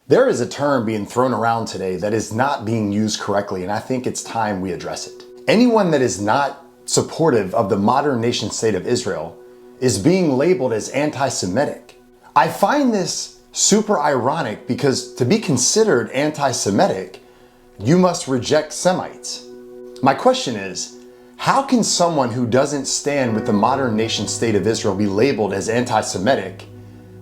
There is a term being thrown around today that is not being used correctly, and I think it's time we address it. Anyone that is not supportive of the modern nation state of Israel is being labeled as anti-Semitic. I find this super ironic because to be considered anti-Semitic, you must reject Semites. My question is, how can someone who doesn't stand with the modern nation state of Israel be labeled as anti-Semitic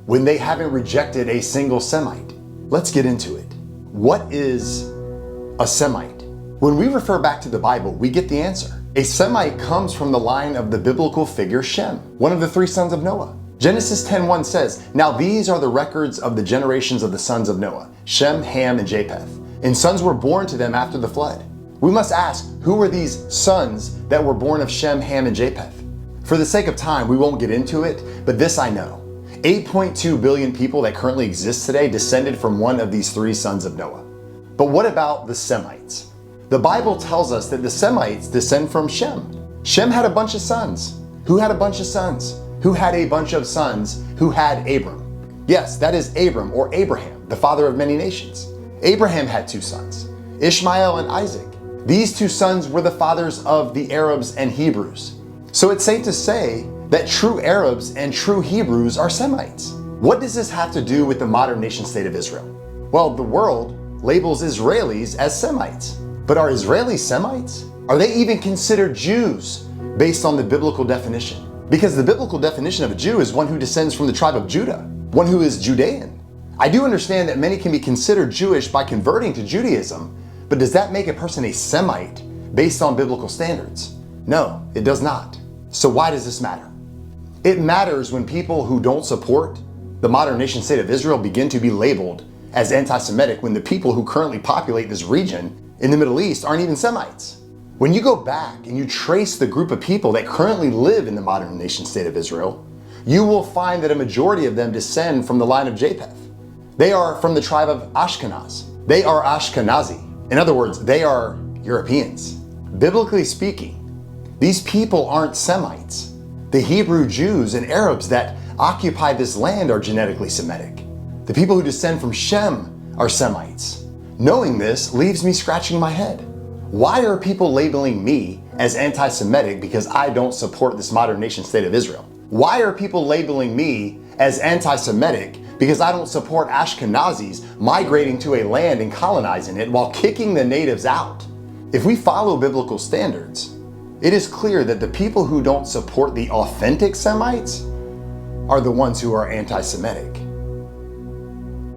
when they haven't rejected a single Semite? Let's get into it. What is a Semite? When we refer back to the Bible, we get the answer. A Semite comes from the line of the biblical figure Shem, one of the three sons of Noah. Genesis 10:1 says, "Now these are the records of the generations of the sons of Noah, Shem, Ham, and Japheth. And sons were born to them after the flood." We must ask, who were these sons that were born of Shem, Ham, and Japheth? For the sake of time, we won't get into it, but this I know. 8.2 billion people that currently exist today descended from one of these three sons of Noah. But what about the Semites? The Bible tells us that the Semites descend from Shem. Shem had a bunch of sons. Who had a bunch of sons? Who had a bunch of sons? Who had Abram? Yes, that is Abram or Abraham, the father of many nations. Abraham had two sons, Ishmael and Isaac. These two sons were the fathers of the Arabs and Hebrews. So it's safe to say that true Arabs and true Hebrews are Semites. What does this have to do with the modern nation state of Israel? Well, the world labels Israelis as Semites. But are Israelis Semites? Are they even considered Jews based on the biblical definition? Because the biblical definition of a Jew is one who descends from the tribe of Judah, one who is Judean. I do understand that many can be considered Jewish by converting to Judaism, but does that make a person a Semite based on biblical standards? No, it does not. So why does this matter? It matters when people who don't support the modern nation state of Israel begin to be labeled as anti-Semitic when the people who currently populate this region in the Middle East aren't even Semites. When you go back and you trace the group of people that currently live in the modern nation state of Israel, you will find that a majority of them descend from the line of Japheth. They are from the tribe of Ashkenaz. They are Ashkenazi. In other words, they are Europeans. Biblically speaking, these people aren't Semites. The Hebrew Jews and Arabs that occupy this land are genetically Semitic. The people who descend from Shem are Semites. Knowing this leaves me scratching my head. Why are people labeling me as anti-Semitic because I don't support this modern nation state of Israel? Why are people labeling me as anti-Semitic because I don't support Ashkenazis migrating to a land and colonizing it while kicking the natives out? If we follow biblical standards, it is clear that the people who don't support the authentic Semites are the ones who are anti-Semitic.